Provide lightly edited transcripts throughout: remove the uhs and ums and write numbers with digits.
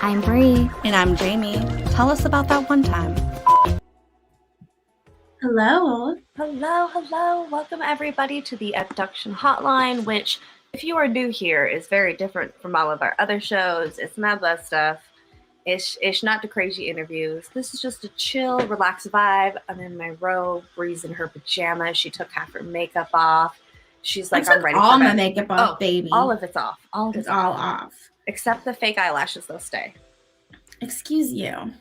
I'm Bree. And I'm Jamie. Tell us about that one time. Hello. Hello. Welcome everybody to the Abduction Hotline, which, if you are new here, is very different from all of our other shows. It's not that stuff. It's not the crazy interviews. This is just a chill, relaxed vibe. I'm in my robe. Bree's in her pajamas. She took half her makeup off. She's like, I'm ready for bed. All my makeup off, baby. All of it's off. It's all off. Except the fake eyelashes, they'll stay. Excuse you.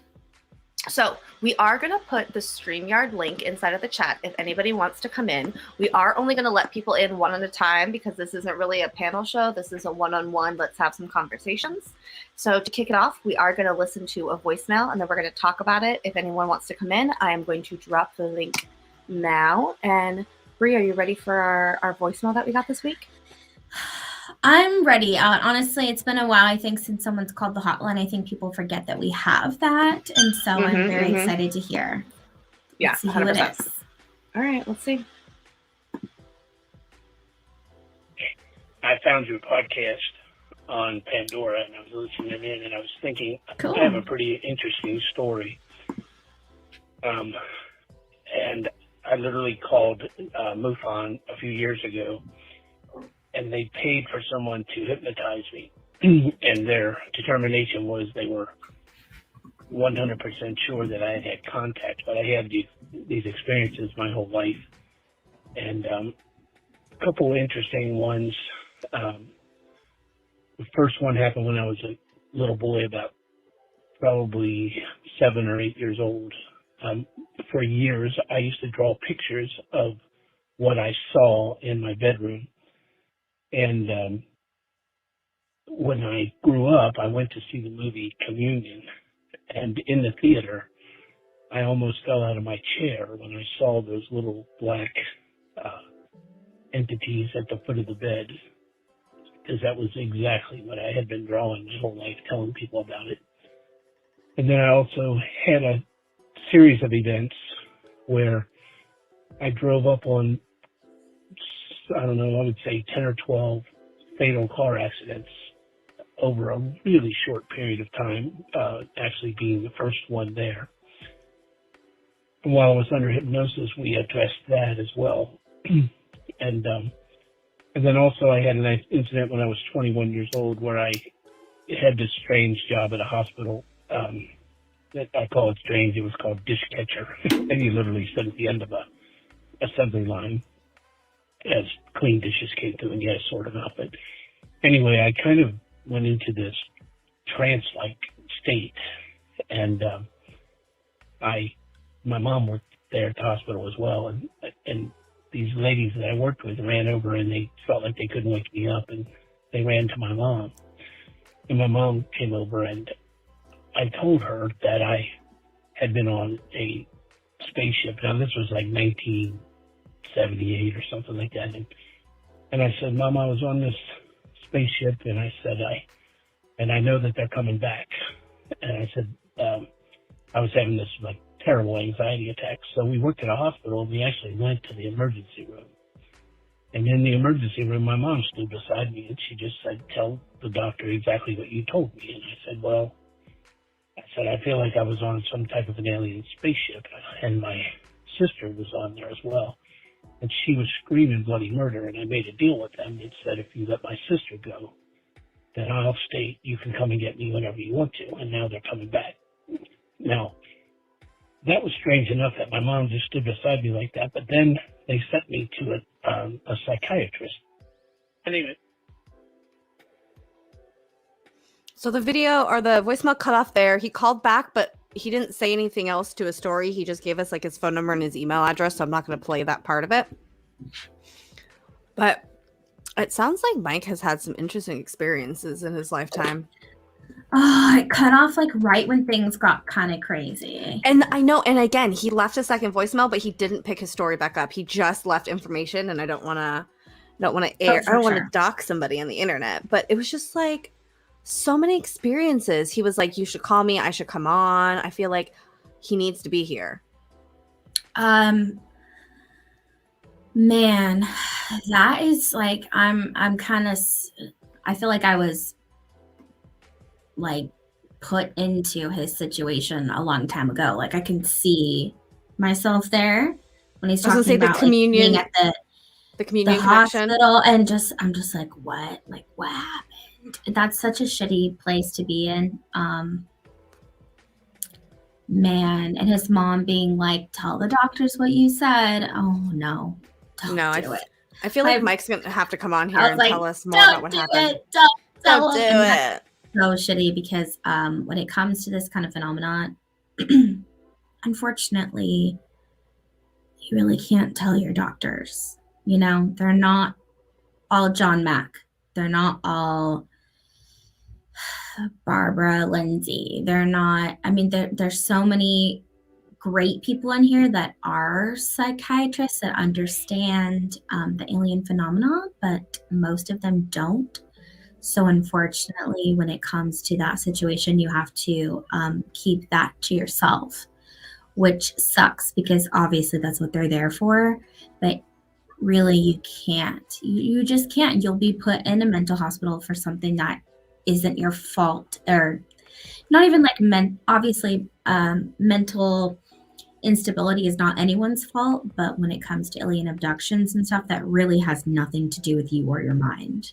So we are going to put the StreamYard link inside of the chat if anybody wants to come in. We are only going to let people in one at a time because this isn't really a panel show. This is a one-on-one. Let's have some conversations. So to kick it off, we are going to listen to a voicemail and then we're going to talk about it. If anyone wants to come in, I am going to drop the link now. And Bree, are you ready for our voicemail that we got this week? I'm ready. Honestly, it's been a while, I think, since someone's called the hotline. I think people forget that we have that. And so I'm very excited to hear. Let's see who it is. All right, let's see. I found your podcast on Pandora, and I was listening in, and I was thinking, cool. I have a pretty interesting story. And I literally called MUFON a few years ago, and they paid for someone to hypnotize me. And their determination was they were 100% sure that I had contact, but I had these experiences my whole life. And a couple of interesting ones. The first one happened when I was a little boy, about probably 7 or 8 years old. For years, I used to draw pictures of what I saw in my bedroom. And when I grew up, I went to see the movie Communion. And in the theater, I almost fell out of my chair when I saw those little black entities at the foot of the bed, because that was exactly what I had been drawing my whole life, telling people about it. And then I also had a series of events where I drove up on, I don't know, I would say 10 or 12 fatal car accidents over a really short period of time, actually being the first one there. And while I was under hypnosis, we addressed that as well. And then also I had an incident when I was 21 years old where I had this strange job at a hospital. That I call it strange. It was called dish catcher. And you literally stood at the end of a assembly line as clean dishes came through, and you had to sort them out. But anyway, I kind of went into this trance-like state, and my mom worked there at the hospital as well, and these ladies that I worked with ran over, and they felt like they couldn't wake me up, and they ran to my mom, and my mom came over, and I told her that I had been on a spaceship. Now, this was like 1978 or something like that. And I said, Mom, I was on this spaceship, and I said, I know that they're coming back. And I said, I was having this like terrible anxiety attack. So we worked at a hospital, and we actually went to the emergency room. And in the emergency room, my mom stood beside me, and she just said, tell the doctor exactly what you told me. And I said, well, I feel like I was on some type of an alien spaceship, and my sister was on there as well. And she was screaming bloody murder, and I made a deal with them. It said, if you let my sister go, then I'll stay. You can come and get me whenever you want to. And now they're coming back. Now, that was strange enough that my mom just stood beside me like that, but then they sent me to a psychiatrist. Anyway. So the video or the voicemail cut off there. He called back, but he didn't say anything else to his story. He just gave us like his phone number and his email address. So I'm not going to play that part of it. But it sounds like Mike has had some interesting experiences in his lifetime. Oh, it cut off like right when things got kind of crazy. And I know. And again, he left a second voicemail, but he didn't pick his story back up. He just left information, and I don't want to air. I don't want to dock somebody on the internet. But it was just like so many experiences. He was like, you should call me. I should come on. I feel like he needs to be here. Man, That is like I'm kind of I feel like I was like put into his situation a long time ago. Like I can see myself there when he's I was gonna talking say about like being at the the communion connection. hospital and I'm just like what happened? That's such a shitty place to be in. Man, and his mom being like, tell the doctors what you said. Oh no, don't No, do it. I feel like I Mike's gonna have to come on here I was and like, tell us more about don't what do happened. it. Don't tell Don't do them. And that's it. so shitty because when it comes to this kind of phenomenon, unfortunately, you really can't tell your doctors. You know, they're not all John Mack. They're not all Barbara Lindsay. They're not, I mean, there's so many great people in here that are psychiatrists that understand the alien phenomena, but most of them don't. So, unfortunately, when it comes to that situation, you have to keep that to yourself, which sucks because obviously that's what they're there for. But really, you can't. You just can't. You'll be put in a mental hospital for something that isn't your fault, or not even like obviously, mental instability is not anyone's fault, but when it comes to alien abductions and stuff, that really has nothing to do with you or your mind.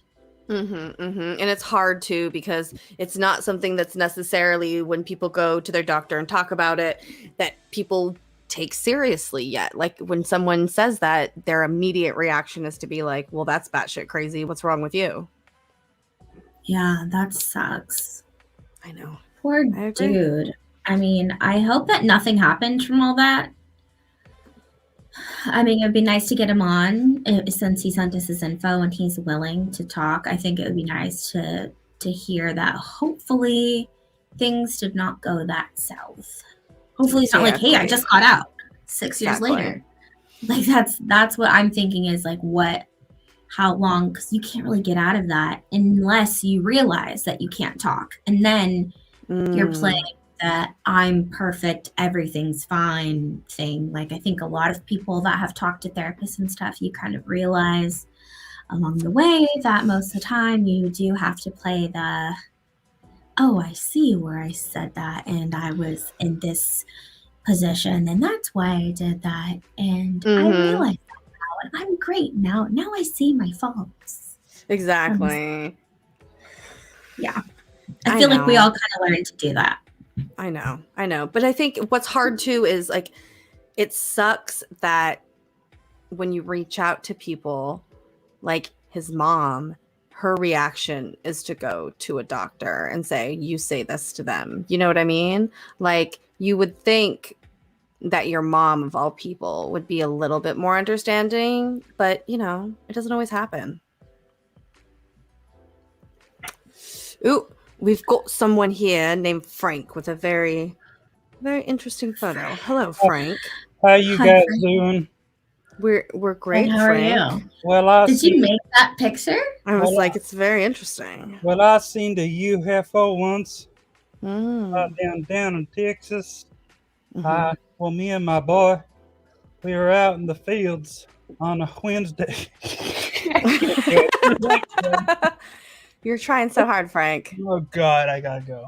And it's hard too because it's not something that's necessarily when people go to their doctor and talk about it that people take seriously yet. Like when someone says that, their immediate reaction is to be like, well, that's batshit crazy. What's wrong with you? Yeah, that sucks. I know. Poor dude. I mean, I hope that nothing happened from all that. I mean, it'd be nice to get him on since he sent us his info and he's willing to talk. I think it would be nice to hear that hopefully things did not go that south. Hopefully it's not like, hey, I just got out 6 years later. Like that's what I'm thinking is like how long, because you can't really get out of that unless you realize that you can't talk. And then you're playing that I'm perfect, everything's fine thing. Like I think a lot of people that have talked to therapists and stuff, you kind of realize along the way that most of the time you do have to play the, oh, I see where I said that and I was in this position and that's why I did that. And I realize that now and I'm great now. Now I see my faults. Exactly. Yeah. I feel like we all kind of learned to do that. I know. But I think what's hard too is like, it sucks that when you reach out to people, like his mom, her reaction is to go to a doctor and say, you say this to them. You know what I mean? Like you would think that your mom of all people would be a little bit more understanding, but you know, it doesn't always happen. Ooh, we've got someone here named Frank with a very, very interesting photo. Hello, Frank. How you guys doing? We're great. And how Frank. are you? Well, did you make that picture? I was like, it's very interesting. Well, I seen the UFO once Mm. down in Texas. Well, me and my boy, we were out in the fields on a Wednesday. You're trying so hard, Frank. Oh God, I gotta go.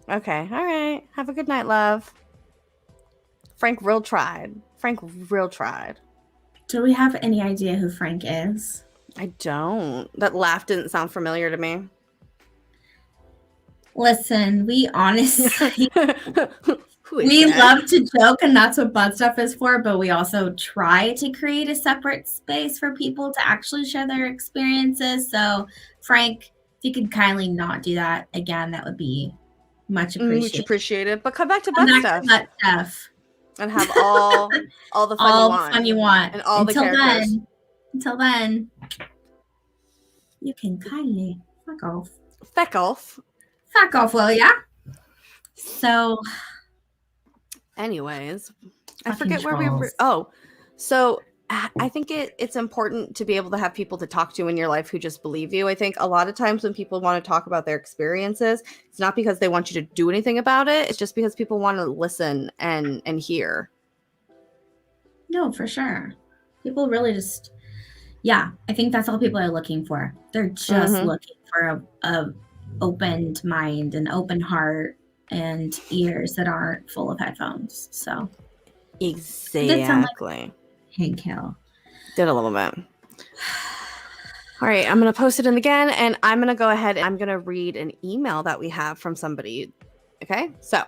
Okay, all right. Have a good night, love. Frank real tried. Do we have any idea who Frank is? I don't. That laugh didn't sound familiar to me. Listen, we honestly we love to joke and that's what Bud Stuff is for, but we also try to create a separate space for people to actually share their experiences. So Frank, if you could kindly not do that again, that would be much appreciated. Much appreciated. But come back to Butt Stuff. And have all the fun you want. And all the characters. Until then, you can kindly fuck off. Fuck off, will ya? So, anyways, I forget where we were. Oh, so I think it's important to be able to have people to talk to in your life who just believe you. I think a lot of times when people want to talk about their experiences, it's not because they want you to do anything about it. It's just because people want to listen and hear. No, for sure. People really just Yeah, I think that's all people are looking for. They're just looking for a opened mind, an open heart, and ears that aren't full of headphones. So it did sound like Exactly. Hank Hill. Did a little bit. All right, I'm going to post it in again, and I'm going to go ahead and I'm going to read an email that we have from somebody. Okay, so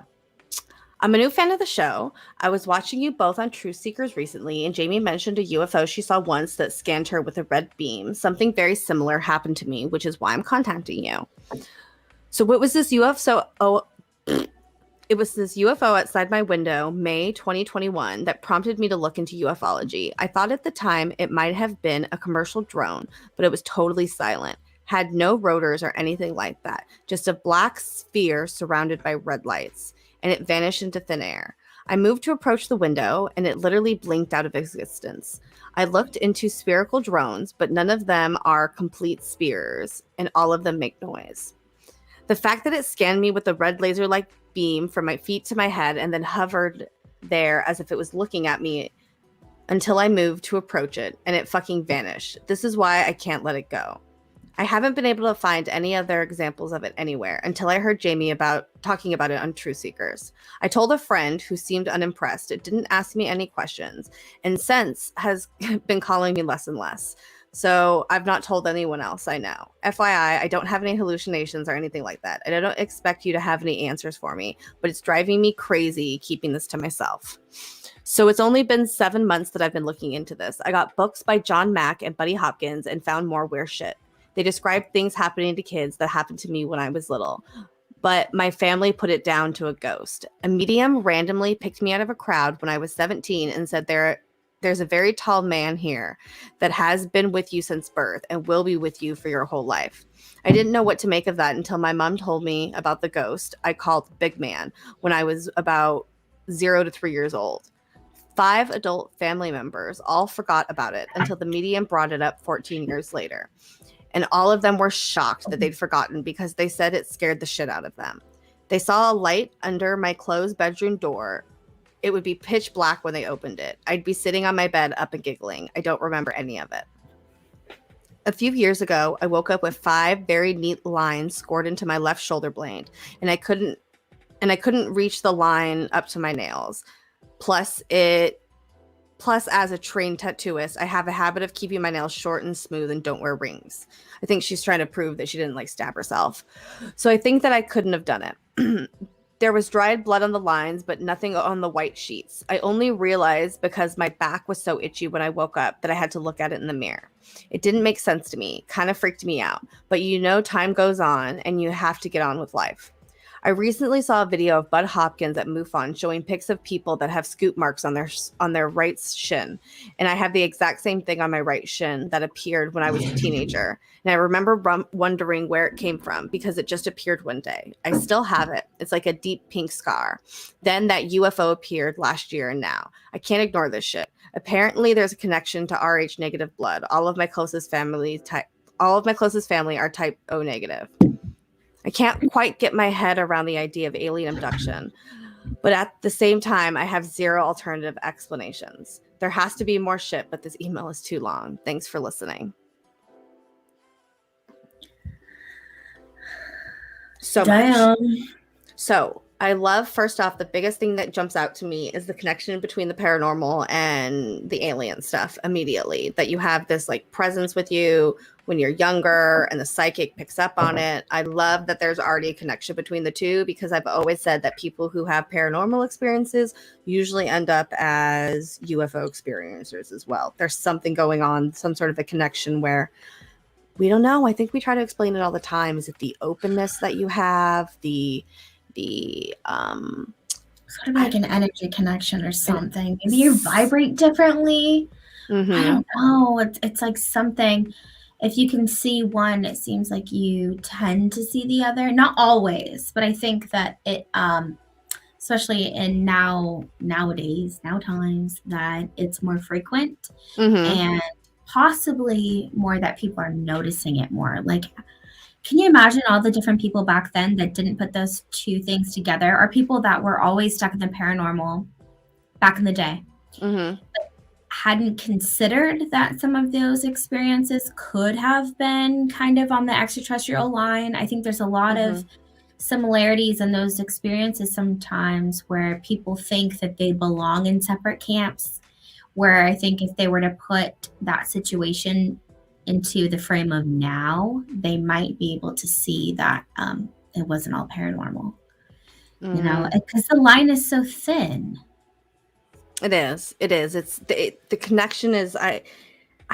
I'm a new fan of the show. I was watching you both on Truth Seekers recently, and Jamie mentioned a UFO she saw once that scanned her with a red beam. Something very similar happened to me, which is why I'm contacting you. So what was this UFO? It was this UFO outside my window, May 2021, that prompted me to look into ufology. I thought at the time it might have been a commercial drone, but it was totally silent. Had no rotors or anything like that. Just a black sphere surrounded by red lights, and it vanished into thin air. I moved to approach the window, and it literally blinked out of existence. I looked into spherical drones, but none of them are complete spheres, and all of them make noise. The fact that it scanned me with a red laser-like beam from my feet to my head and then hovered there as if it was looking at me until I moved to approach it, and it fucking vanished. This is why I can't let it go. I haven't been able to find any other examples of it anywhere until I heard Jamie talking about it on Truth Seekers. I told a friend who seemed unimpressed. It didn't ask me any questions, and since has been calling me less and less. So I've not told anyone else I know. FYI, I don't have any hallucinations or anything like that. And I don't expect you to have any answers for me, but it's driving me crazy keeping this to myself. So it's only been 7 months that I've been looking into this. I got books by John Mack and Buddy Hopkins and found more weird shit. They described things happening to kids that happened to me when I was little, but my family put it down to a ghost. A medium randomly picked me out of a crowd when I was 17 and said there's a very tall man here that has been with you since birth and will be with you for your whole life. I didn't know what to make of that until my mom told me about the ghost I called Big Man when I was about 0 to 3 years old. 5 adult family members all forgot about it until the medium brought it up 14 years later. And all of them were shocked that they'd forgotten because they said it scared the shit out of them. They saw a light under my closed bedroom door. It would be pitch black when they opened it. I'd be sitting on my bed up and giggling. I don't remember any of it. A few years ago, I woke up with 5 very neat lines scored into my left shoulder blade, and I couldn't reach the line up to my nails. Plus, as a trained tattooist, I have a habit of keeping my nails short and smooth and don't wear rings. I think she's trying to prove that she didn't stab herself. So I think that I couldn't have done it. There was dried blood on the lines, but nothing on the white sheets. I only realized because my back was so itchy when I woke up that I had to look at it in the mirror. It didn't make sense to me, kind of freaked me out. But time goes on and you have to get on with life. I recently saw a video of Bud Hopkins at MUFON showing pics of people that have scoop marks on their right shin. And I have the exact same thing on my right shin that appeared when I was a teenager. And I remember wondering where it came from because it just appeared one day. I still have it. It's like a deep pink scar. Then that UFO appeared last year and now. I can't ignore this shit. Apparently there's a connection to Rh negative blood. All of my closest family are type O negative. I can't quite get my head around the idea of alien abduction, but at the same time, I have zero alternative explanations. There has to be more shit, but this email is too long. Thanks for listening. So much. So I love, first off, the biggest thing that jumps out to me is the connection between the paranormal and the alien stuff immediately, that you have this presence with you when you're younger and the psychic picks up on it. I love that there's already a connection between the two because I've always said that people who have paranormal experiences usually end up as UFO experiencers as well. There's something going on, some sort of a connection where we don't know. I think we try to explain it all the time. Is it the openness that you have, the sort of like an energy connection or something? Maybe you vibrate differently. Mm-hmm. I don't know. It's like something. If you can see one, it seems like you tend to see the other. Not always, but I think that it, especially in nowadays, times, that it's more frequent and possibly more that people are noticing it more. Can you imagine all the different people back then that didn't put those two things together, or people that were always stuck in the paranormal back in the day? Mm-hmm. hadn't considered that some of those experiences could have been kind of on the extraterrestrial line. I think there's a lot of similarities in those experiences sometimes where people think that they belong in separate camps, where I think if they were to put that situation into the frame of now, they might be able to see that it wasn't all paranormal. You know, because the line is so thin. It is. It's the connection is I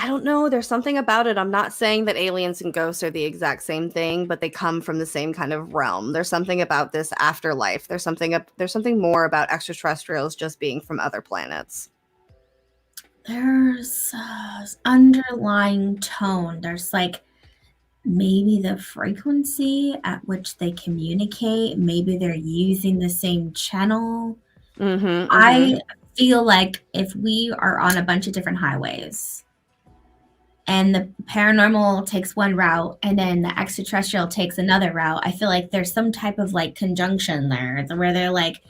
don't know. There's something about it. I'm not saying that aliens and ghosts are the exact same thing, but they come from the same kind of realm. There's something about this afterlife. There's something more about extraterrestrials just being from other planets. There's underlying tone. There's like maybe the frequency at which they communicate. Maybe they're using the same channel. I feel like if we are on a bunch of different highways and the paranormal takes one route and then the extraterrestrial takes another route, I feel like there's some type of like conjunction there where they're like,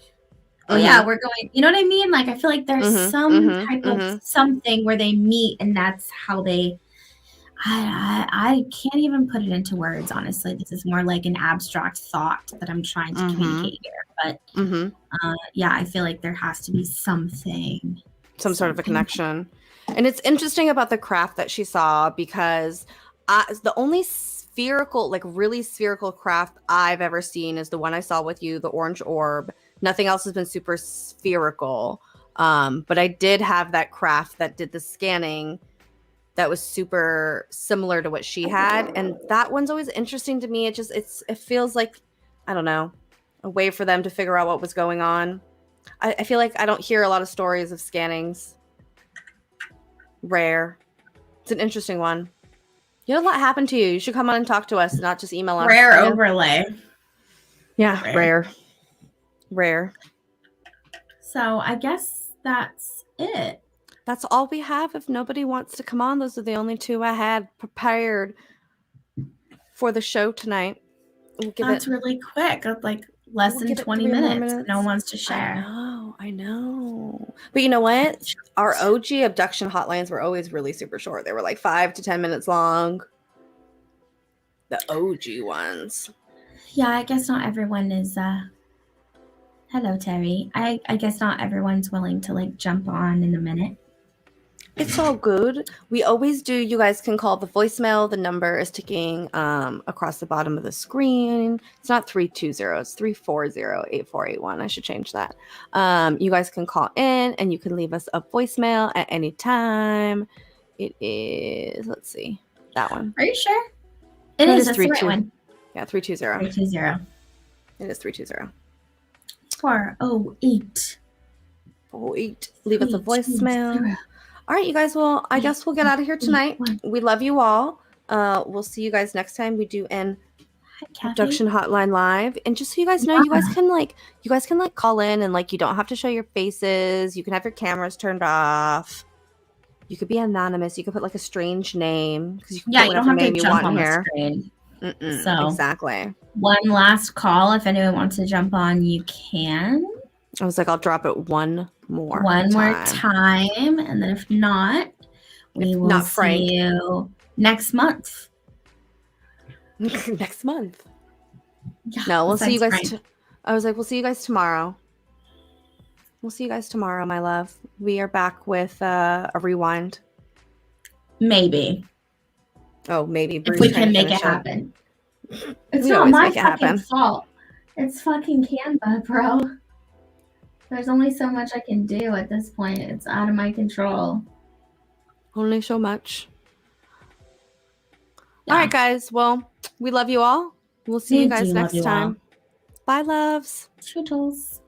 oh yeah, we're going, you know what I mean? Like, I feel like there's some type of something where they meet and that's how they, I can't even put it into words, honestly. This is more like an abstract thought that I'm trying to communicate here. But yeah, I feel like there has to be some sort of a connection. And it's interesting about the craft that she saw because the only spherical, like really spherical craft I've ever seen is the one I saw with you, the orange orb. Nothing else has been super spherical. But I did have that craft that did the scanning that was super similar to what she had, and that one's always interesting to me. It feels like, I don't know, a way for them to figure out what was going on. I feel like I don't hear a lot of stories of scannings. Rare. It's an interesting one. You had a lot happen to you. You should come on and talk to us, not just email us. Rare overlay. Yeah, rare. So I guess that's it. That's all we have. If nobody wants to come on, those are the only two I had prepared for the show tonight. That's really quick. Like less than 20 minutes. No one wants to share. I know. But you know what? Our OG abduction hotlines were always really super short. They were like 5 to 10 minutes long. The OG ones. Yeah, I guess not everyone is hello, Terry. I guess not everyone's willing to like jump on in a minute. It's all good. We always do. You guys can call the voicemail. The number is ticking across the bottom of the screen. It's not 320. It's 340-8481. I should change that. You guys can call in and you can leave us a voicemail at any time. It is, let's see, that one. Are you sure? It is. That's the right one. Yeah, 320. 320. It is 320. 408. 408. Leave us a voicemail. All right, you guys. Well, I guess we'll get out of here tonight. We love you all. We'll see you guys next time we do an abduction hotline live. And just so you guys know, you guys can call in and like you don't have to show your faces. You can have your cameras turned off. You could be anonymous. You could put like a strange name because you can put whatever name you want here. So exactly. One last call. If anyone wants to jump on, you can. I was like, I'll drop it one more time, and then if not, we will see you next month. Next month. Yeah, no, we'll see you guys. I was like, we'll see you guys tomorrow. We'll see you guys tomorrow, my love. We are back with a rewind. Maybe. Oh, maybe. Bruce, if we can make it happen. It's not my fucking fault. It's fucking Canva, bro. There's only so much I can do at this point. It's out of my control. Only so much. Yeah. All right, guys. Well, we love you all. We'll see you guys next time. Bye, loves. Toodles.